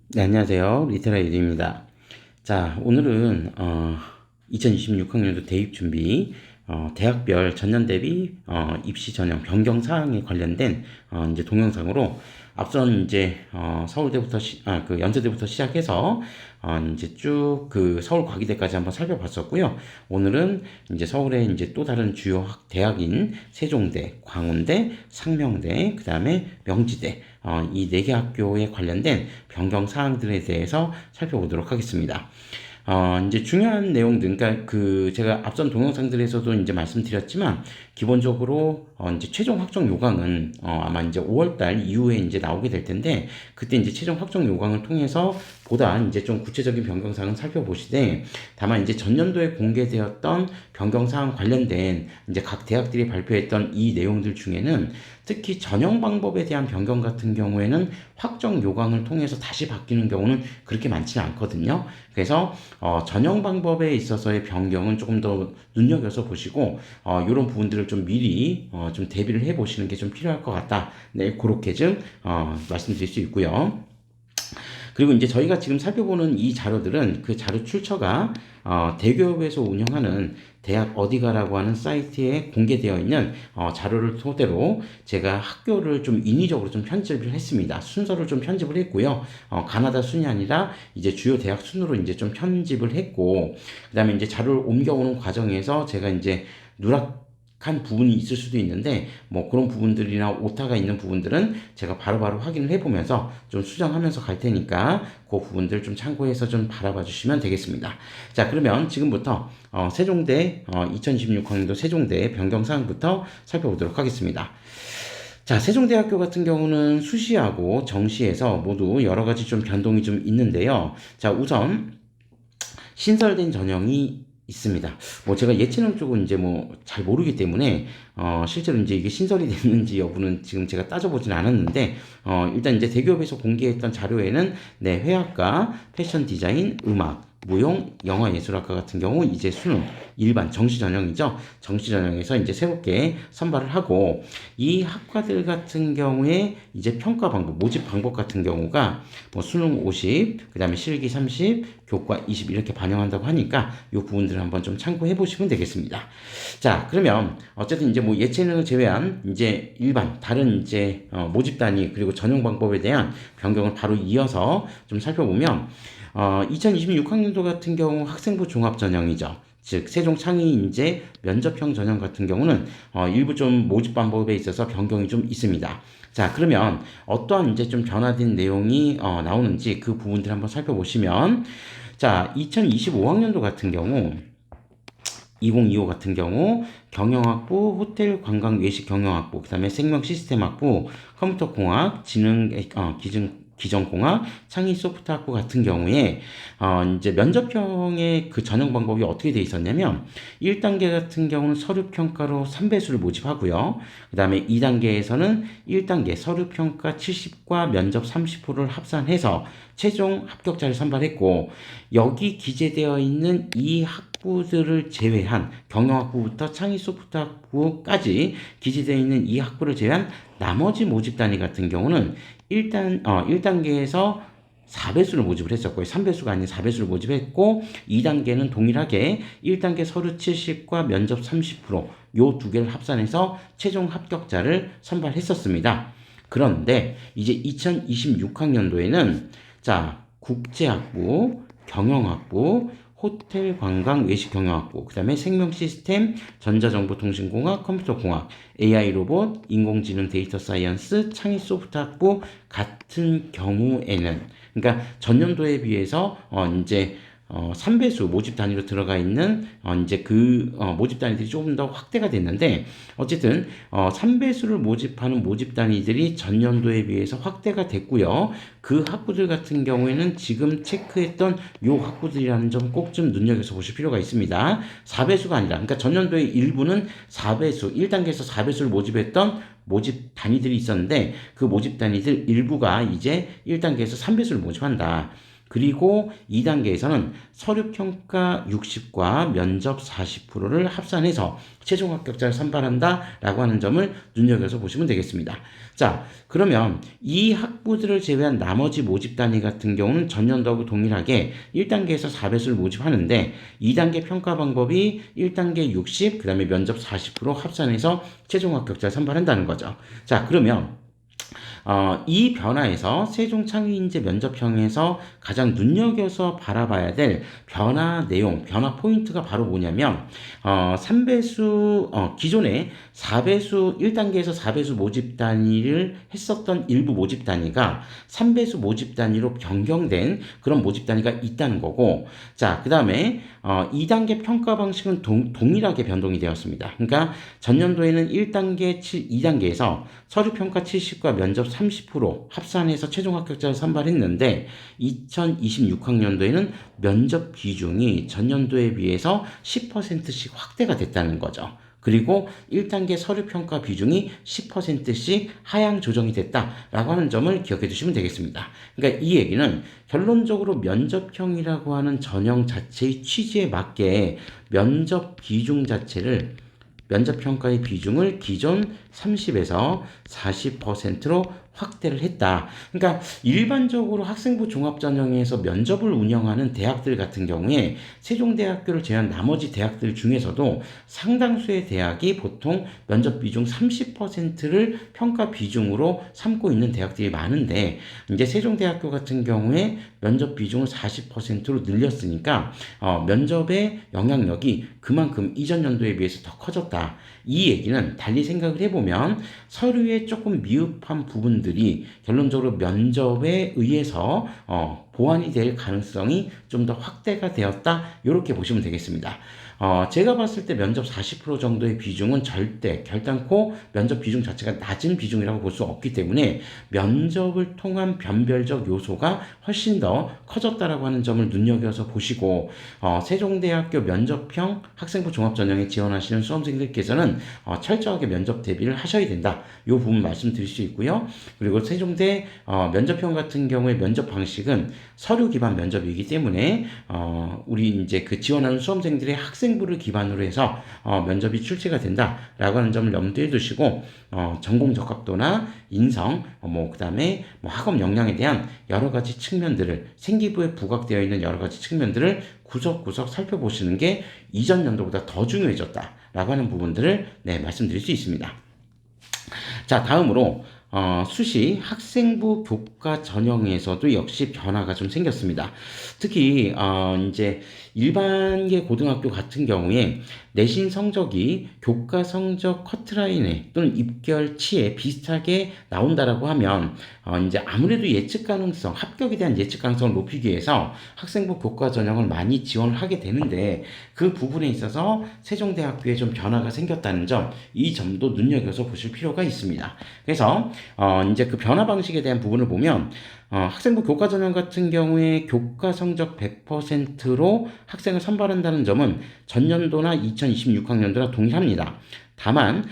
네, 안녕하세요. 리테라 유디입니다. 자, 오늘은 2026학년도 대입 준비 대학별 전년 대비 입시 전형 변경 사항에 관련된 이제 동영상으로 앞선 이제 서울대부터 그 연세대부터 시작해서 이제 쭉 그 서울 과기대까지 한번 살펴봤었고요. 오늘은 이제 서울의 이제 또 다른 주요 대학인 세종대, 광운대, 상명대, 그다음에 명지대 이 네 개 학교에 관련된 변경 사항들에 대해서 살펴보도록 하겠습니다. 이제 중요한 내용들, 그러니까 그 제가 앞선 동영상들에서도 이제 말씀드렸지만 기본적으로 이제 최종 확정 요강은 아마 이제 5월달 이후에 이제 나오게 될 텐데 그때 이제 최종 확정 요강을 통해서 보다 이제 좀 구체적인 변경 사항을 살펴보시되 다만 이제 전년도에 공개되었던 변경 사항 관련된 이제 각 대학들이 발표했던 이 내용들 중에는 특히 전형 방법에 대한 변경 같은 경우에는 확정 요강을 통해서 다시 바뀌는 경우는 그렇게 많지는 않거든요. 그래서 전형 방법에 있어서의 변경은 조금 더 눈여겨서 보시고 이런 부분들을 좀 미리 좀 대비를 해 보시는 게 좀 필요할 것 같다. 네, 그렇게 좀 말씀드릴 수 있고요. 그리고 이제 저희가 지금 살펴보는 이 자료들은 그 자료 출처가 대기업에서 운영하는 대학 어디가라고 하는 사이트에 공개되어 있는 자료를 토대로 제가 학교를 좀 인위적으로 좀 편집을 했습니다. 순서를 좀 편집을 했고요. 가나다 순이 아니라 이제 주요 대학 순으로 이제 좀 편집을 했고, 그 다음에 이제 자료를 옮겨오는 과정에서 제가 이제 누락한 부분이 있을 수도 있는데 뭐 그런 부분들이나 오타가 있는 부분들은 제가 바로바로 확인을 해보면서 좀 수정하면서 갈 테니까 그 부분들 좀 참고해서 좀 바라봐 주시면 되겠습니다. 자, 그러면 지금부터 세종대 2026학년도 세종대 변경사항부터 살펴보도록 하겠습니다. 자, 세종대학교 같은 경우는 수시하고 정시에서 모두 여러 가지 좀 변동이 좀 있는데요. 자, 우선 신설된 전형이 있습니다. 뭐 제가 예체능 쪽은 이제 뭐 잘 모르기 때문에 실제로 이제 이게 신설이 됐는지 여부는 지금 제가 따져보진 않았는데 일단 이제 대기업에서 공개했던 자료에는 네, 회화과, 패션 디자인, 음악, 무용, 영화예술학과 같은 경우 이제 수능 일반 정시 전형이죠. 정시 전형에서 이제 새롭게 선발을 하고 이 학과들 같은 경우에 이제 평가 방법, 모집 방법 같은 경우가 뭐 수능 50, 그다음에 실기 30, 교과 20 이렇게 반영한다고 하니까 이 부분들을 한번 좀 참고해 보시면 되겠습니다. 자, 그러면 어쨌든 이제 뭐 예체능을 제외한 이제 일반 다른 이제 모집 단위 그리고 전형 방법에 대한 변경을 바로 이어서 좀 살펴보면 2026학년도 같은 경우 학생부 종합 전형이죠. 즉 세종 창의 인재 면접형 전형 같은 경우는 일부 좀 모집 방법에 있어서 변경이 좀 있습니다. 자, 그러면 어떠한 이제 좀 변화된 내용이 나오는지 그 부분들 한번 살펴보시면 자, 2025학년도 같은 경우 2025 같은 경우 경영학부, 호텔 관광 외식 경영학부, 그다음에 생명 시스템학부, 컴퓨터공학, 기전공학, 창의 소프트학부 같은 경우에 이제 면접형의 그 전형 방법이 어떻게 돼 있었냐면 1단계 같은 경우는 서류 평가로 3배수를 모집하고요. 그다음에 2단계에서는 1단계 서류 평가 70과 면접 30%를 합산해서 최종 합격자를 선발했고 여기 기재되어 있는 이 학부들을 제외한 경영학부부터 창의 소프트학부까지 기재되어 있는 이 학부를 제외한 나머지 모집 단위 같은 경우는 1단계에서 4배수를 모집을 했었고요. 3배수가 아닌 4배수를 모집했고 2단계는 동일하게 1단계 서류 70과 면접 30%, 요 두 개를 합산해서 최종 합격자를 선발했었습니다. 그런데 이제 2026학년도에는 자, 국제학부, 경영학부, 호텔 관광 외식 경영학부, 그 다음에 생명 시스템, 전자정보통신공학, 컴퓨터공학, AI 로봇, 인공지능 데이터 사이언스, 창의 소프트학부 같은 경우에는 그러니까 전년도에 비해서 이제 3배수 모집 단위로 들어가 있는 이제 그 모집 단위들이 조금 더 확대가 됐는데 어쨌든 3배수를 모집하는 모집 단위들이 전년도에 비해서 확대가 됐고요. 그 학부들 같은 경우에는 지금 체크했던 요 학부들이라는 점 꼭 좀 눈여겨서 보실 필요가 있습니다. 4배수가 아니라 그러니까 전년도의 일부는 4배수 1단계에서 4배수를 모집했던 모집 단위들이 있었는데 그 모집 단위들 일부가 이제 1단계에서 3배수를 모집한다. 그리고 2단계에서는 서류평가 60과 면접 40%를 합산해서 최종 합격자를 선발한다라고 하는 점을 눈여겨서 보시면 되겠습니다. 자, 그러면 이 학부들을 제외한 나머지 모집 단위 같은 경우는 전년도하고 동일하게 1단계에서 4배수를 모집하는데 2단계 평가 방법이 1단계 60, 그 다음에 면접 40% 합산해서 최종 합격자를 선발한다는 거죠. 자, 그러면 이 변화에서 세종창의인재 면접형에서 가장 눈여겨서 바라봐야 될 변화 내용, 변화 포인트가 바로 뭐냐면 3배수 기존에 4배수 1단계에서 4배수 모집 단위를 했었던 일부 모집 단위가 3배수 모집 단위로 변경된 그런 모집 단위가 있다는 거고, 자, 그 다음에 2단계 평가 방식은 동일하게 변동이 되었습니다. 그러니까 전년도에는 1단계, 2단계에서 서류평가 70과 면접 30% 합산해서 최종 합격자를 선발했는데 2026학년도에는 면접 비중이 전년도에 비해서 10%씩 확대가 됐다는 거죠. 그리고 1단계 서류평가 비중이 10%씩 하향 조정이 됐다라고 하는 점을 기억해 두시면 되겠습니다. 그러니까 이 얘기는 결론적으로 면접형이라고 하는 전형 자체의 취지에 맞게 면접 비중 자체를 면접평가의 비중을 기존 30에서 40%로 확대를 했다. 그러니까 일반적으로 학생부 종합전형에서 면접을 운영하는 대학들 같은 경우에 세종대학교를 제외한 나머지 대학들 중에서도 상당수의 대학이 보통 면접 비중 30%를 평가 비중으로 삼고 있는 대학들이 많은데 이제 세종대학교 같은 경우에 면접 비중을 40%로 늘렸으니까 면접의 영향력이 그만큼 이전 연도에 비해서 더 커졌다. 이 얘기는 달리 생각을 해보면 서류에 조금 미흡한 부분들이 결론적으로 면접에 의해서 보완이 될 가능성이 좀 더 확대가 되었다. 이렇게 보시면 되겠습니다. 제가 봤을 때 면접 40% 정도의 비중은 절대 결단코 면접 비중 자체가 낮은 비중이라고 볼 수 없기 때문에 면접을 통한 변별적 요소가 훨씬 더 커졌다라고 하는 점을 눈여겨서 보시고 세종대학교 면접형 학생부 종합전형에 지원하시는 수험생들께서는 철저하게 면접 대비를 하셔야 된다. 이 부분 말씀드릴 수 있고요. 그리고 세종대 면접형 같은 경우에 면접 방식은 서류 기반 면접이기 때문에 우리 이제 그 지원하는 수험생들의 학생부를 기반으로 해서 면접이 출제가 된다라고 하는 점을 염두에 두시고 전공 적합도나 인성, 그다음에 학업 역량에 대한 여러 가지 측면들을 생기부에 부각되어 있는 여러 가지 측면들을 구석구석 살펴보시는 게 이전 연도보다 더 중요해졌다라고 하는 부분들을 말씀드릴 수 있습니다. 자, 다음으로 수시 학생부 교과 전형에서도 역시 변화가 좀 생겼습니다. 특히 이제 일반계 고등학교 같은 경우에 내신 성적이 교과 성적 커트라인에 또는 입결치에 비슷하게 나온다라고 하면 이제 아무래도 예측 가능성, 합격에 대한 예측 가능성을 높이기 위해서 학생부 교과 전형을 많이 지원을 하게 되는데 그 부분에 있어서 세종대학교에 좀 변화가 생겼다는 점, 이 점도 눈여겨서 보실 필요가 있습니다. 그래서 이제 그 변화 방식에 대한 부분을 보면 학생부 교과 전형 같은 경우에 교과 성적 100%로 학생을 선발한다는 점은 전년도나 2026학년도나 동일합니다. 다만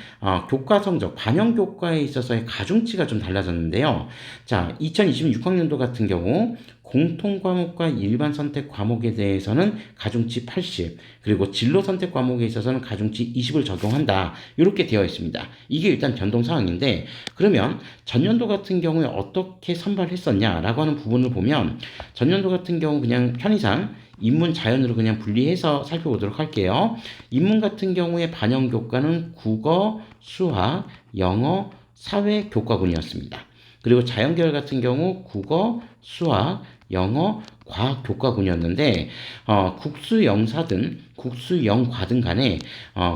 교과 성적, 반영 교과에 있어서의 가중치가 좀 달라졌는데요. 자, 2026학년도 같은 경우 공통 과목과 일반 선택 과목에 대해서는 가중치 80, 그리고 진로 선택 과목에 있어서는 가중치 20을 적용한다. 이렇게 되어 있습니다. 이게 일단 변동 사항인데, 그러면 전년도 같은 경우에 어떻게 선발했었냐라고 하는 부분을 보면 전년도 같은 경우 그냥 편의상 인문 자연으로 그냥 분리해서 살펴보도록 할게요. 인문 같은 경우에 반영 교과는 국어, 수학, 영어, 사회 교과군이었습니다. 그리고 자연계열 같은 경우 국어, 수학, 영어, 과학 교과군이었는데 국수영사든 국수영과든 간에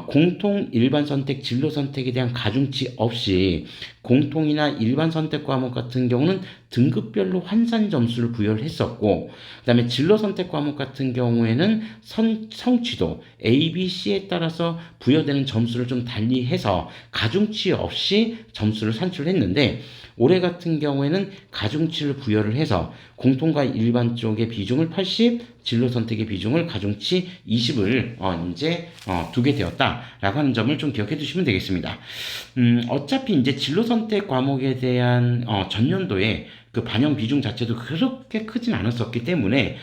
공통 일반 선택, 진로 선택에 대한 가중치 없이 공통이나 일반 선택 과목 같은 경우는 등급별로 환산 점수를 부여를 했었고, 그 다음에 진로 선택 과목 같은 경우에는 성취도 A, B, C에 따라서 부여되는 점수를 좀 달리해서 가중치 없이 점수를 산출했는데, 올해 같은 경우에는 가중치를 부여를 해서 공통과 일반 쪽의 비중을 80, 진로 선택의 비중을 가중치 20을 이제 두게 되었다라고 하는 점을 좀 기억해 두시면 되겠습니다. 어차피 이제 진로 선택 과목에 대한 전년도에 그 반영 비중 자체도 그렇게 크진 않았었기 때문에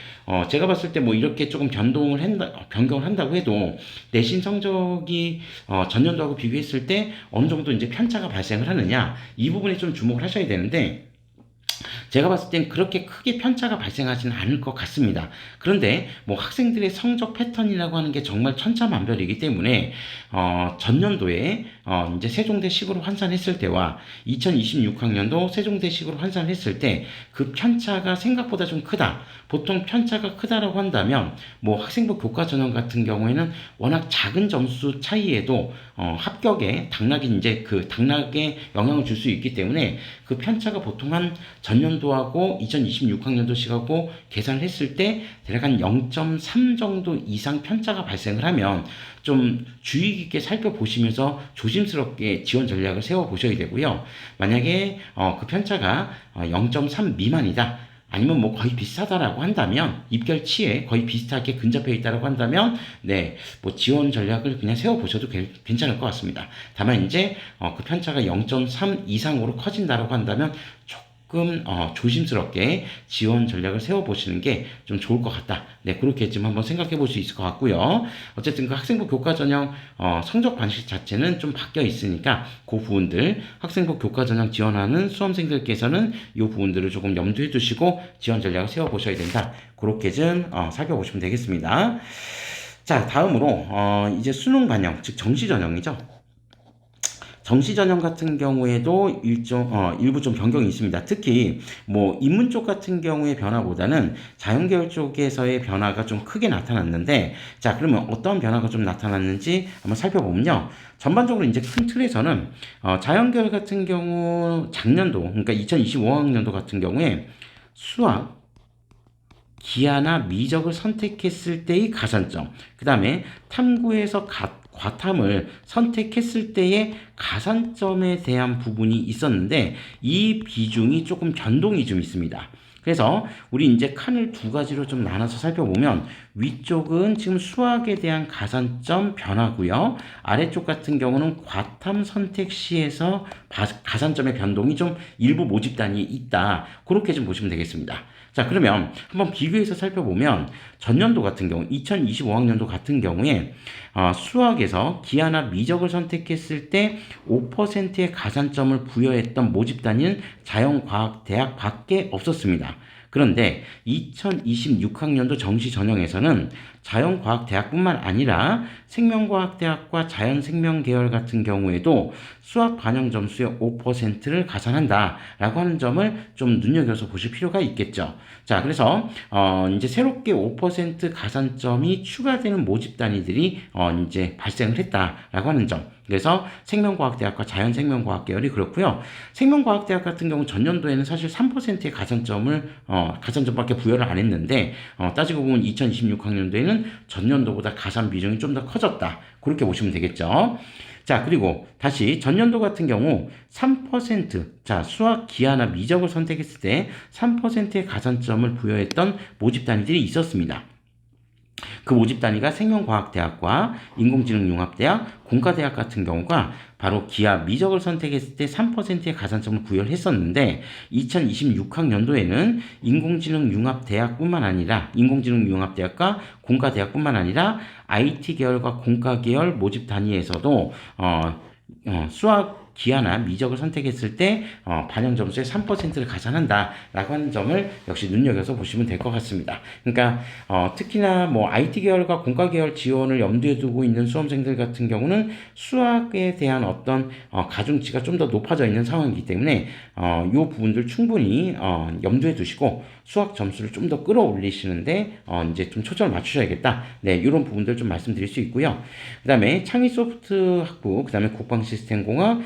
제가 봤을 때 뭐 이렇게 조금 변경을 한다고 해도 내신 성적이 전년도하고 비교했을 때 어느 정도 이제 편차가 발생을 하느냐, 이 부분에 좀 주목을 하셔야 되는데, 제가 봤을 땐 그렇게 크게 편차가 발생하지는 않을 것 같습니다. 그런데 뭐 학생들의 성적 패턴이라고 하는 게 정말 천차만별이기 때문에 전년도에 이제 세종대식으로 환산했을 때와 2026학년도 세종대식으로 환산했을 때 그 편차가 생각보다 좀 크다. 보통 편차가 크다라고 한다면 뭐 학생부 교과 전형 같은 경우에는 워낙 작은 점수 차이에도 합격에 당락에 영향을 줄 수 있기 때문에 그 편차가 보통 한 전년도하고 2026학년도식하고 계산을 했을 때 대략 한 0.3 정도 이상 편차가 발생을 하면 좀 주의 깊게 살펴보시면서 조심스럽게 지원 전략을 세워보셔야 되고요. 만약에 그 편차가 0.3 미만이다. 아니면 뭐 거의 비슷하다라고 한다면, 입결치에 거의 비슷하게 근접해 있다라고 한다면, 네, 뭐 지원 전략을 그냥 세워보셔도 괜찮을 것 같습니다. 다만 이제 그 편차가 0.3 이상으로 커진다라고 한다면 조금 조심스럽게 지원 전략을 세워보시는 게 좀 좋을 것 같다. 네, 그렇게 좀 한번 생각해 볼 수 있을 것 같고요. 어쨌든 그 학생부 교과 전형 성적 방식 자체는 좀 바뀌어 있으니까 그 부분들 학생부 교과 전형 지원하는 수험생들께서는 이 부분들을 조금 염두에 두시고 지원 전략을 세워보셔야 된다. 그렇게 좀 살펴보시면 되겠습니다. 자, 다음으로 이제 수능 반영, 즉 정시 전형이죠. 정시 전형 같은 경우에도 일부 좀 변경이 있습니다. 특히 뭐 인문 쪽 같은 경우의 변화보다는 자연계열 쪽에서의 변화가 좀 크게 나타났는데, 자, 그러면 어떤 변화가 좀 나타났는지 한번 살펴보면요. 전반적으로 이제 큰 틀에서는 자연계열 같은 경우 작년도, 그러니까 2025학년도 같은 경우에 수학, 기하나 미적을 선택했을 때의 가산점, 그 다음에 탐구에서 과탐을 선택했을 때의 가산점에 대한 부분이 있었는데, 이 비중이 조금 변동이 좀 있습니다. 그래서 우리 이제 칸을 두 가지로 좀 나눠서 살펴보면, 위쪽은 지금 수학에 대한 가산점 변화고요. 아래쪽 같은 경우는 과탐 선택 시에서 가산점의 변동이 좀 일부 모집단이 있다. 그렇게 좀 보시면 되겠습니다. 자, 그러면 한번 비교해서 살펴보면 전년도 같은 경우 2025학년도 같은 경우에 수학에서 기하나 미적을 선택했을 때 5%의 가산점을 부여했던 모집단은 자연과학대학 밖에 없었습니다. 그런데 2026학년도 정시 전형에서는 자연과학대학뿐만 아니라 생명과학대학과 자연생명계열 같은 경우에도 수학 반영 점수의 5%를 가산한다라고 하는 점을 좀 눈여겨서 보실 필요가 있겠죠. 자, 그래서 이제 새롭게 5% 가산점이 추가되는 모집 단위들이 이제 발생을 했다라고 하는 점. 그래서 생명과학대학과 자연생명과학 계열이 그렇고요. 생명과학대학 같은 경우 전년도에는 사실 3%의 가산점밖에 부여를 안 했는데 따지고 보면 2026학년도에는 전년도보다 가산 비중이 좀 더 커졌다. 그렇게 보시면 되겠죠. 자, 그리고 다시 전년도 같은 경우 3%, 자, 수학, 기하나 미적을 선택했을 때 3%의 가산점을 부여했던 모집 단위들이 있었습니다. 그 모집 단위가 생명과학대학과 인공지능융합대학, 공과대학 같은 경우가 바로 기하, 미적을 선택했을 때 3%의 가산점을 부여를 했었는데, 2026학년도에는 인공지능융합대학뿐만 아니라 인공지능융합대학과 공과대학뿐만 아니라 IT 계열과 공과 계열 모집 단위에서도 수학, 기하나 미적을 선택했을 때 반영 점수의 3%를 가산한다라고 하는 점을 역시 눈여겨서 보시면 될 것 같습니다. 그러니까 특히나 뭐 IT 계열과 공과 계열 지원을 염두에 두고 있는 수험생들 같은 경우는 수학에 대한 어떤 가중치가 좀 더 높아져 있는 상황이기 때문에 이 부분들 충분히 염두에 두시고 수학 점수를 좀 더 끌어올리시는데 이제 좀 초점을 맞추셔야겠다. 네, 이런 부분들 좀 말씀드릴 수 있고요. 그 다음에 창의소프트학부, 그 다음에 국방시스템공학,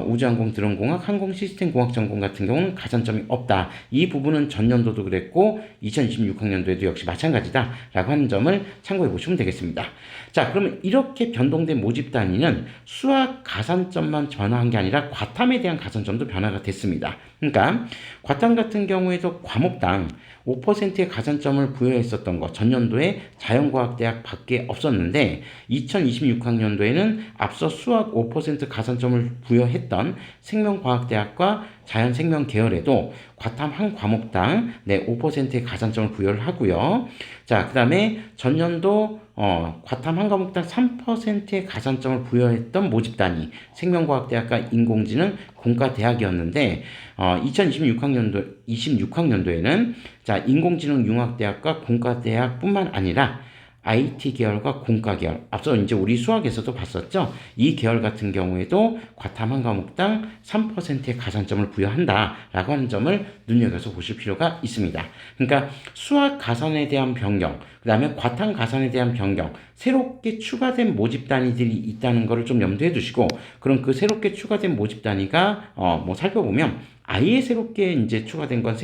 우주항공 드론공학, 항공시스템공학 전공 같은 경우는 가산점이 없다. 이 부분은 전년도도 그랬고 2026학년도에도 역시 마찬가지다 라고 하는 점을 참고해 보시면 되겠습니다. 자, 그러면 이렇게 변동된 모집 단위는 수학 가산점만 변화한 게 아니라 과탐에 대한 가산점도 변화가 됐습니다. 그러니까 과탐 같은 경우에도 과목당 5%의 가산점을 부여했었던 거 전년도에 자연과학대학 밖에 없었는데 2026학년도에는 앞서 수학 5% 가산점을 부여했던 생명과학대학과 자연생명 계열에도 과탐 한 과목당 5%의 가산점을 부여를 하고요. 자, 그 다음에 전년도 과탐 한 과목당 3%의 가산점을 부여했던 모집단위 생명과학대학과 인공지능 공과대학이었는데 26학년도에는 자, 인공지능융합대학과 공과대학뿐만 아니라 IT 계열과 공과 계열, 앞서 이제 우리 수학에서도 봤었죠. 이 계열 같은 경우에도 과탐 한 과목당 3%의 가산점을 부여한다라고 하는 점을 눈여겨서 보실 필요가 있습니다. 그러니까 수학 가산에 대한 변경, 그 다음에 과탐 가산에 대한 변경, 새롭게 추가된 모집 단위들이 있다는 것을 좀 염두에 두시고, 그럼 그 새롭게 추가된 모집 단위가 뭐 살펴보면 아예 새롭게 이제 추가된 건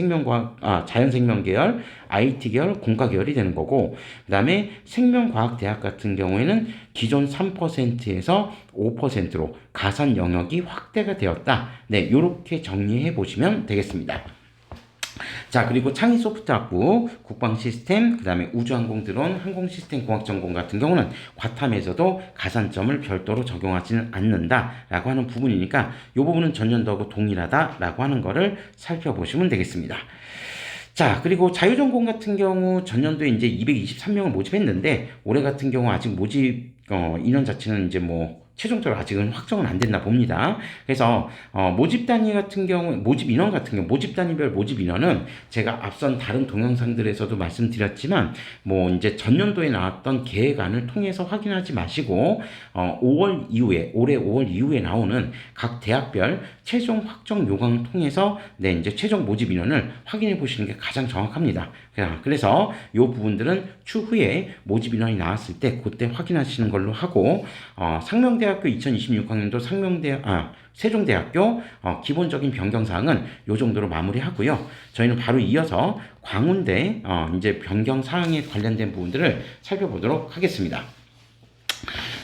자연생명 계열, IT 계열, 공과 계열이 되는 거고, 그 다음에 생명과학대학 같은 경우에는 기존 3%에서 5%로 가산 영역이 확대가 되었다. 네, 요렇게 정리해 보시면 되겠습니다. 자, 그리고 창의소프트학부, 국방시스템, 그 다음에 우주항공드론, 항공시스템공학 전공 같은 경우는 과탐에서도 가산점을 별도로 적용하지는 않는다라고 하는 부분이니까 이 부분은 전년도하고 동일하다라고 하는 거를 살펴보시면 되겠습니다. 자, 그리고 자유전공 같은 경우 전년도에 이제 223명을 모집했는데 올해 같은 경우 아직 모집 인원 자체는 이제 뭐 최종적으로 아직은 확정은 안 됐나 봅니다. 그래서 모집 단위 같은 경우, 모집 인원 같은 경우, 모집 단위별 모집 인원은 제가 앞선 다른 동영상들에서도 말씀드렸지만 뭐 이제 전년도에 나왔던 계획안을 통해서 확인하지 마시고 5월 이후에 올해 5월 이후에 나오는 각 대학별 최종 확정 요강을 통해서 네, 이제 최종 모집 인원을 확인해 보시는 게 가장 정확합니다. 그래서 이 부분들은 추후에 모집 인원이 나왔을 때 그때 확인하시는 걸로 하고 상명대학교 2026학년도 세종대학교 기본적인 변경사항은 이 정도로 마무리하고요. 저희는 바로 이어서 광운대 이제 변경사항에 관련된 부분들을 살펴보도록 하겠습니다.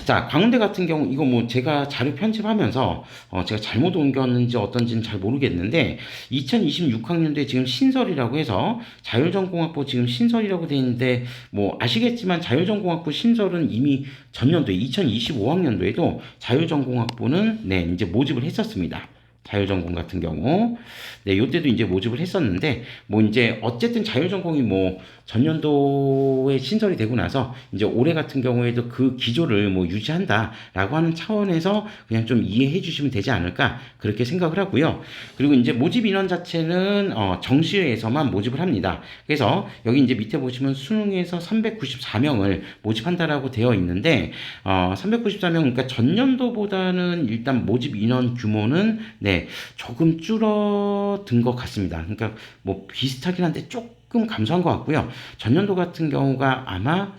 자, 광운대 같은 경우 이거 뭐 제가 자료 편집하면서 제가 잘못 옮겼는지 어떤지는 잘 모르겠는데 2026학년도에 지금 신설이라고 해서 자율전공학부 지금 신설이라고 돼 있는데 뭐 아시겠지만 자율전공학부 신설은 이미 전년도에 2025학년도에도 자율전공학부는 네, 이제 모집을 했었습니다. 자율전공 같은 경우 네, 요때도 이제 모집을 했었는데 뭐 이제 어쨌든 자율전공이 뭐 전년도에 신설이 되고 나서 이제 올해 같은 경우에도 그 기조를 뭐 유지한다라고 하는 차원에서 그냥 좀 이해해 주시면 되지 않을까 그렇게 생각을 하고요. 그리고 이제 모집 인원 자체는 정시에서만 모집을 합니다. 그래서 여기 이제 밑에 보시면 수능에서 394명을 모집한다라고 되어 있는데 394명 그러니까 전년도보다는 일단 모집 인원 규모는 네, 조금 줄어든 것 같습니다. 그러니까 뭐 비슷하긴 한데 조금 감소한 것 같고요. 전년도 같은 경우가 아마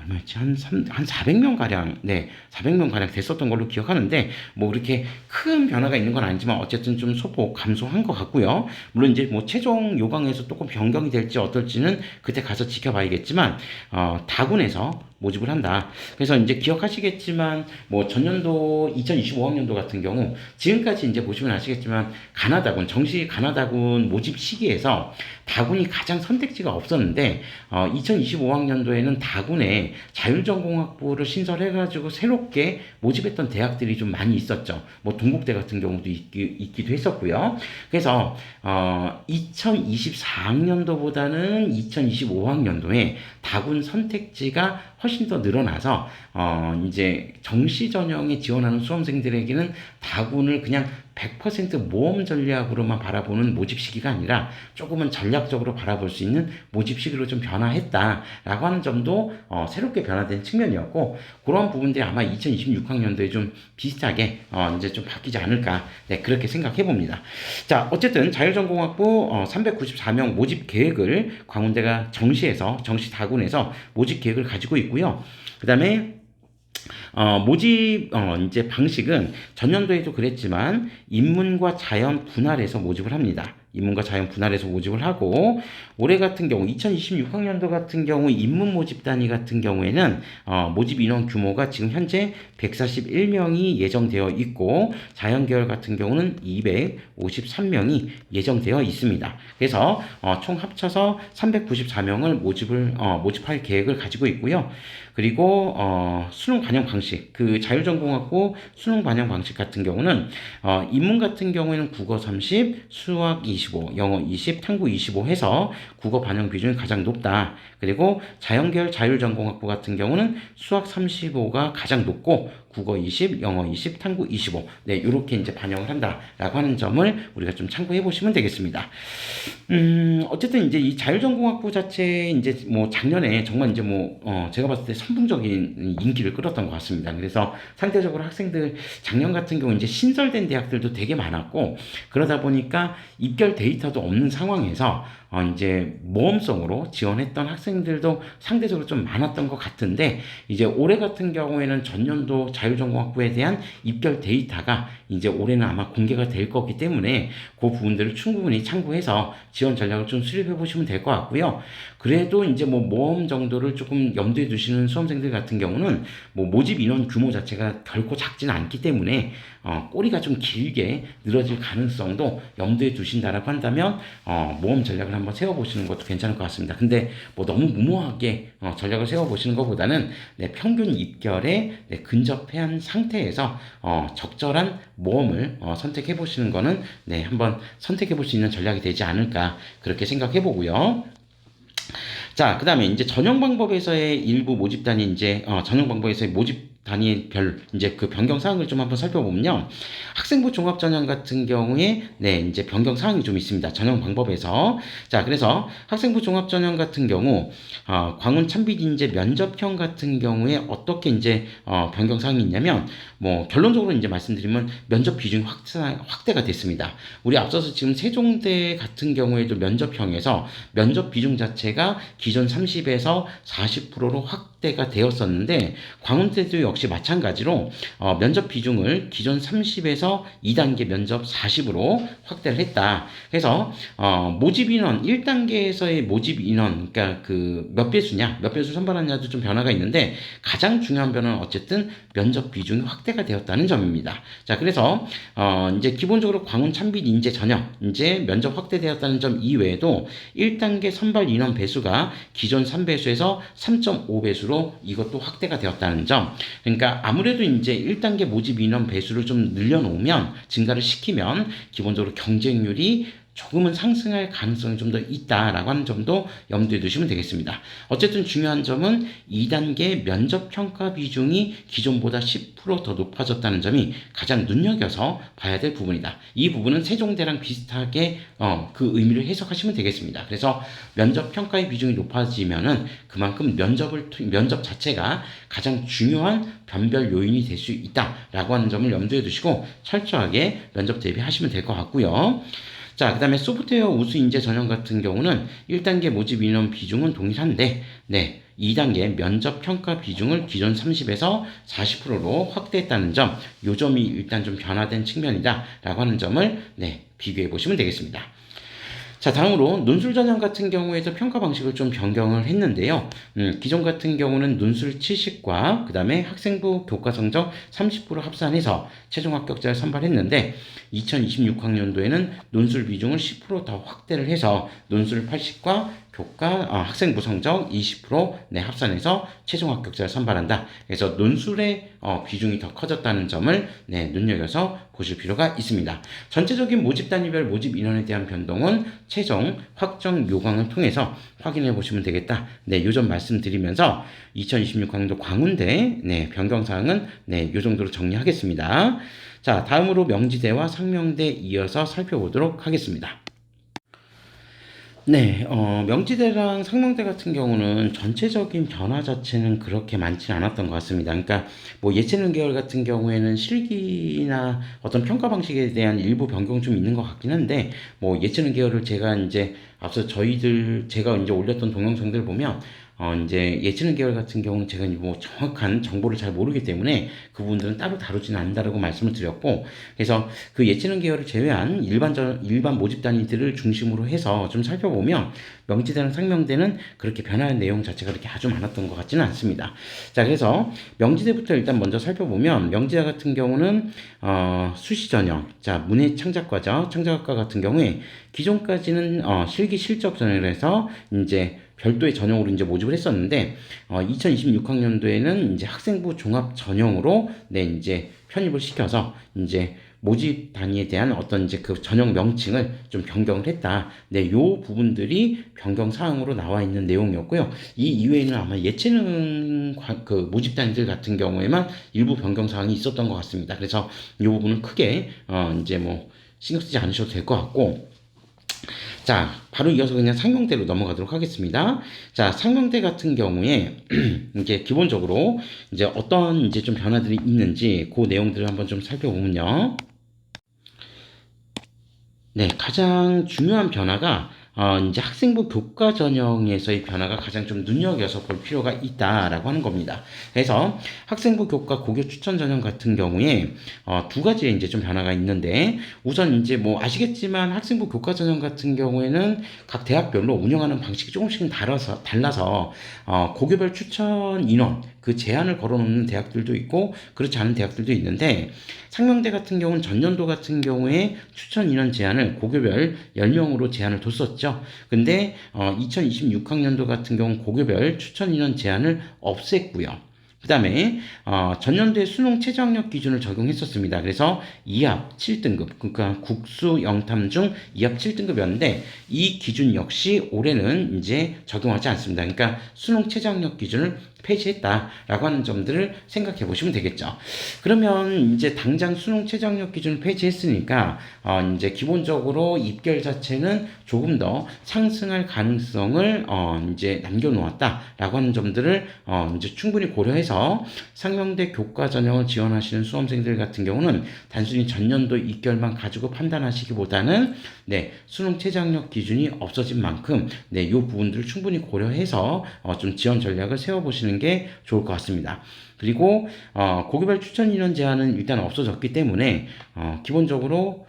얼마였지? 한 400명 가량, 네, 400명 가량 됐었던 걸로 기억하는데, 뭐 그렇게 큰 변화가 있는 건 아니지만 어쨌든 좀 소폭 감소한 것 같고요. 물론 이제 뭐 최종 요강에서 조금 변경이 될지 어떨지는 그때 가서 지켜봐야겠지만, 다군에서 모집을 한다. 그래서 이제 기억하시겠지만, 뭐 전년도 2025학년도 같은 경우, 지금까지 이제 보시면 아시겠지만, 정시 가나다군 모집 시기에서 다군이 가장 선택지가 없었는데, 2025학년도에는 다군에 자율전공학부를 신설해가지고 새롭게 모집했던 대학들이 좀 많이 있었죠. 뭐 동국대 같은 경우도 있기도 했었고요. 그래서 2024학년도보다는 2025학년도에 다군 선택지가 훨씬 더 늘어나서 이제 정시 전형에 지원하는 수험생들에게는 다군을 그냥 100% 모험 전략으로만 바라보는 모집 시기가 아니라 조금은 전략적으로 바라볼 수 있는 모집 시기로 좀 변화했다라고 하는 점도 새롭게 변화된 측면이었고 그런 부분들이 아마 2026학년도에 좀 비슷하게 이제 좀 바뀌지 않을까 네, 그렇게 생각해 봅니다. 자, 어쨌든 자율전공학부 394명 모집 계획을 광운대가 정시 다군에서 모집 계획을 가지고 있고요. 그 다음에 모집 이제 방식은 전년도에도 그랬지만 인문과 자연 분할해서 모집을 합니다. 인문과 자연 분할해서 모집을 하고, 올해 같은 경우 2026학년도 같은 경우 인문 모집 단위 같은 경우에는 모집 인원 규모가 지금 현재 141명이 예정되어 있고, 자연 계열 같은 경우는 253명이 예정되어 있습니다. 그래서 총 합쳐서 394명을 모집할 계획을 가지고 있고요. 그리고 수능 반영 방식, 그 자율전공학부 수능 반영 방식 같은 경우는 인문 같은 경우에는 국어 30, 수학 25, 영어 20, 탐구 25 해서 국어 반영 비중이 가장 높다. 그리고 자연계열 자율전공학부 같은 경우는 수학 35가 가장 높고 국어 20, 영어 20, 탐구 25. 네, 이렇게 이제 반영을 한다라고 하는 점을 우리가 좀 참고해 보시면 되겠습니다. 어쨌든 이제 이 자율전공학부 자체 이제 뭐 작년에 정말 이제 제가 봤을 때 선풍적인 인기를 끌었던 것 같습니다. 그래서 상대적으로 학생들 작년 같은 경우 이제 신설된 대학들도 되게 많았고, 그러다 보니까 입결 데이터도 없는 상황에서 이제 모험성으로 지원했던 학생들도 상대적으로 좀 많았던 것 같은데, 이제 올해 같은 경우에는 전년도 자율전공학부에 대한 입결 데이터가 이제 올해는 아마 공개가 될 거기 때문에 그 부분들을 충분히 참고해서 지원 전략을 좀 수립해 보시면 될 것 같고요. 그래도 이제 모험 정도를 조금 염두에 두시는 수험생들 같은 경우는 모집 인원 규모 자체가 결코 작지는 않기 때문에 꼬리가 좀 길게 늘어질 가능성도 염두에 두신다라고 한다면 모험 전략을 한번 세워보시는 것도 괜찮을 것 같습니다. 근데 너무 무모하게 전략을 세워보시는 것보다는 평균 입결에 근접한 상태에서 적절한 모험을 선택해 보시는 거는 한번 선택해 볼 수 있는 전략이 되지 않을까 그렇게 생각해 보고요. 자, 그 다음에 이제 전형 방법에서의 일부 모집 단위 이제 전형 방법에서의 모집 단위별 이제 그 변경 사항을 좀 한번 살펴보면요. 학생부 종합 전형 같은 경우에 이제 변경 사항이 좀 있습니다. 전형 방법에서. 자, 그래서 학생부 종합 전형 같은 경우 광운 참빛 인재 면접형 같은 경우에 어떻게 이제 변경 사항이 있냐면 결론적으로 이제 말씀드리면 면접 비중이 확대가 됐습니다. 우리 앞서서 지금 세종대 같은 경우에도 면접형에서 면접 비중 자체가 기존 30에서 40%로 확대가 되었었는데, 광운대도 역시 마찬가지로 면접 비중을 기존 30에서 2단계 면접 40으로 확대를 했다. 그래서 모집 인원 1단계에서의 모집 인원, 그러니까 그 몇 배수냐, 몇 배수 선발하냐도 좀 변화가 있는데, 가장 중요한 변화는 어쨌든 면접 비중이 확대가 되었다는 점입니다. 자, 그래서 이제 기본적으로 광운 참빛 인재 전형 이제 면접 확대되었다는 점 이외에도 1단계 선발 인원 배수가 기존 3배수에서 3.5배수로 이것도 확대가 되었다는 점. 그러니까 아무래도 이제 1단계 모집 인원 배수를 좀 늘려놓으면, 증가를 시키면 기본적으로 경쟁률이 조금은 상승할 가능성이 좀 더 있다라고 하는 점도 염두에 두시면 되겠습니다. 어쨌든 중요한 점은 2단계 면접 평가 비중이 기존보다 10%더 높아졌다는 점이 가장 눈여겨서 봐야 될 부분이다. 이 부분은 세종대랑 비슷하게 그 의미를 해석하시면 되겠습니다. 그래서 면접 평가의 비중이 높아지면은 그만큼 면접 자체가 가장 중요한 변별 요인이 될 수 있다라고 하는 점을 염두에 두시고 철저하게 면접 대비하시면 될 것 같고요. 자, 그 다음에 소프트웨어 우수 인재 전형 같은 경우는 1단계 모집 인원 비중은 동일한데, 2단계 면접 평가 비중을 기존 30에서 40%로 확대했다는 점, 요 점이 일단 좀 변화된 측면이다 라고 하는 점을 비교해 보시면 되겠습니다. 자, 다음으로 논술 전형 같은 경우에도 평가 방식을 좀 변경을 했는데요. 기존 같은 경우는 논술 70과 그 다음에 학생부 교과 성적 30% 합산해서 최종 합격자를 선발했는데, 2026학년도에는 논술 비중을 10%더 확대를 해서 논술 80과 학생부 성적 20% 합산해서 최종 합격자를 선발한다. 그래서 논술의 비중이 더 커졌다는 점을 눈여겨서 보실 필요가 있습니다. 전체적인 모집 단위별 모집 인원에 대한 변동은 최종 확정 요강을 통해서 확인해 보시면 되겠다. 요 점 말씀드리면서 2026학년도 광운대 변경 사항은 요 정도로 정리하겠습니다. 자, 다음으로 명지대와 상명대 이어서 살펴보도록 하겠습니다. 명지대랑 상명대 같은 경우는 전체적인 변화 자체는 그렇게 많지 않았던 것 같습니다. 그러니까 예체능 계열 같은 경우에는 실기나 어떤 평가 방식에 대한 일부 변경이 좀 있는 것 같긴 한데, 예체능 계열을 제가 이제 앞서 제가 이제 올렸던 동영상들 보면 이제 예체능 계열 같은 경우는 제가 뭐 정확한 정보를 잘 모르기 때문에 그 부분들은 따로 다루지는 않는다라고 말씀을 드렸고, 그래서 그 예체능 계열을 제외한 일반 모집 단위들을 중심으로 해서 좀 살펴보면 명지대랑 상명대는 그렇게 변화한 내용 자체가 그렇게 아주 많았던 것 같지는 않습니다. 자, 그래서 명지대부터 일단 먼저 살펴보면 명지대 같은 경우는 수시 전형, 자 문해 창작과죠. 창작학과 같은 경우에 기존까지는 실기 실적 전형을 해서 이제 별도의 전형으로 이제 모집을 했었는데 2026학년도에는 이제 학생부 종합 전형으로 이제 편입을 시켜서 이제 모집 단위에 대한 어떤 이제 그 전형 명칭을 좀 변경을 했다. 네, 요 부분들이 변경 사항으로 나와 있는 내용이었고요. 이 이외에는 아마 예체능 그 모집 단위들 같은 경우에만 일부 변경 사항이 있었던 것 같습니다. 그래서 이 부분은 크게 이제 뭐 신경 쓰지 않으셔도 될 것 같고, 자, 바로 이어서 그냥 상명대로 넘어가도록 하겠습니다. 자, 상명대 같은 경우에 이게 기본적으로 이제 어떤 이제 좀 변화들이 있는지 그 내용들을 한번 좀 살펴보면요. 네, 가장 중요한 변화가 이제 학생부 교과 전형에서의 변화가 가장 좀 눈여겨서 볼 필요가 있다라고 하는 겁니다. 그래서 학생부 교과 고교 추천 전형 같은 경우에 두 가지의 이제 좀 변화가 있는데, 우선 이제 뭐 아시겠지만 학생부 교과 전형 같은 경우에는 각 대학별로 운영하는 방식이 조금씩 달라서 고교별 추천 인원 그 제한을 걸어놓는 대학들도 있고 그렇지 않은 대학들도 있는데, 상명대 같은 경우는 전년도 같은 경우에 추천 인원 제한을 고교별 10명으로 제한을 뒀었죠. 근데 2026학년도 같은 경우는 고교별 추천 인원 제한을 없앴고요. 그 다음에 전년도에 수능 최저학력 기준을 적용했었습니다. 그래서 2합 7등급, 그러니까 국수 영탐 중 2합 7등급이었는데 이 기준 역시 올해는 이제 적용하지 않습니다. 그러니까 수능 최저학력 기준을 폐지했다라고 하는 점들을 생각해 보시면 되겠죠. 그러면 이제 당장 수능 최저학력 기준을 폐지했으니까 이제 기본적으로 입결 자체는 조금 더 상승할 가능성을 이제 남겨놓았다라고 하는 점들을 이제 충분히 고려해서 상명대 교과 전형을 지원하시는 수험생들 같은 경우는 단순히 전년도 입결만 가지고 판단하시기보다는 수능 최저학력 기준이 없어진 만큼 이 부분들을 충분히 고려해서 좀 지원 전략을 세워보시는 게 좋을 것 같습니다. 그리고 고교별 추천 인원 제한은 일단 없어졌기 때문에 기본적으로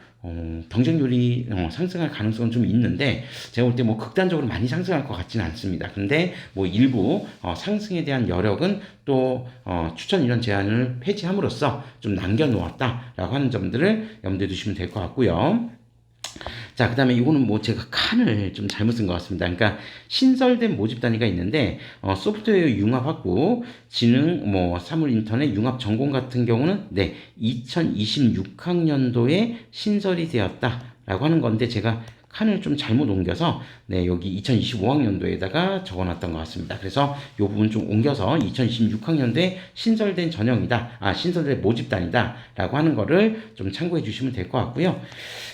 경쟁률이 상승할 가능성은 좀 있는데, 제가 볼 때 뭐 극단적으로 많이 상승할 것 같지는 않습니다. 근데 뭐 일부 상승에 대한 여력은 또 추천 인원 제한을 폐지함으로써 좀 남겨놓았다라고 하는 점들을 염두에 두시면 될 것 같고요. 자, 그 다음에 이거는 뭐 제가 칸을 좀 잘못 쓴 것 같습니다. 그러니까 신설된 모집 단위가 있는데 소프트웨어 융합 학부, 지능, 뭐 사물 인터넷 융합 전공 같은 경우는 2026학년도에 신설이 되었다라고 하는 건데 제가 칸을 좀 잘못 옮겨서 여기 2025학년도에다가 적어놨던 것 같습니다. 그래서 이 부분 좀 옮겨서 2026학년도에 신설된 전형이다, 신설된 모집단이다 라고 하는 거를 좀 참고해 주시면 될 것 같고요.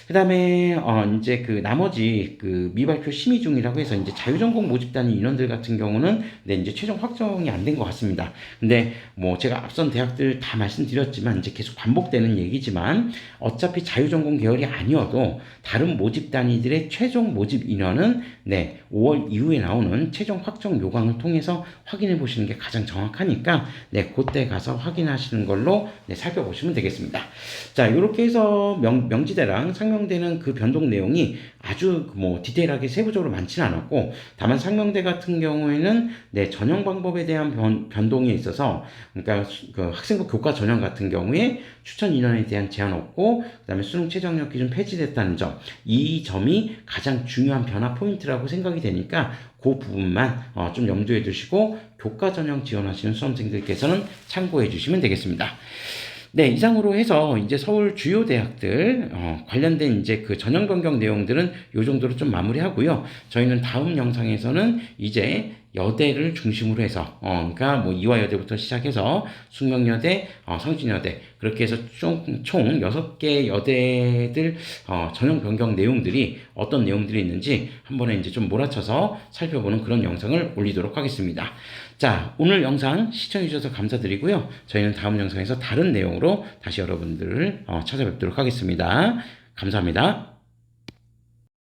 그 다음에 이제 그 나머지 그 미발표 심의 중이라고 해서 이제 자유전공 모집단위 인원들 같은 경우는 이제 최종 확정이 안 된 것 같습니다. 근데 뭐 제가 앞선 대학들 다 말씀드렸지만 이제 계속 반복되는 얘기지만 어차피 자유전공 계열이 아니어도 다른 모집단위들의 최종 모집 인원은 5월 이후에 나오는 최종 확정 요강을 통해서 확인해 보시는 게 가장 정확하니까 그때 가서 확인하시는 걸로 살펴보시면 되겠습니다. 자, 이렇게 해서 명지대랑 상명대는 그 변동 내용이 아주 뭐 디테일하게 세부적으로 많지는 않았고, 다만 상명대 같은 경우에는 전형 방법에 대한 변동에 있어서, 그러니까 그 학생부 교과 전형 같은 경우에 추천 인원에 대한 제한 없고 그다음에 수능 최저학력 기준 폐지됐다는 점, 이 점이 가장 중요한 변화 포인트라고 생각이 되니까 그 부분만 좀 염두에 두시고 교과 전형 지원하시는 수험생들께서는 참고해 주시면 되겠습니다. 이상으로 해서 이제 서울 주요 대학들 관련된 이제 그 전형 변경 내용들은 이 정도로 좀 마무리하고요. 저희는 다음 영상에서는 이제 여대를 중심으로 해서 그러니까 뭐 이화여대부터 시작해서 숙명여대, 성진여대 그렇게 해서 총 6개 여대들 전형 변경 내용들이 어떤 내용들이 있는지 한 번에 이제 좀 몰아쳐서 살펴보는 그런 영상을 올리도록 하겠습니다. 자, 오늘 영상 시청해 주셔서 감사드리고요. 저희는 다음 영상에서 다른 내용으로 다시 여러분들을 찾아뵙도록 하겠습니다. 감사합니다.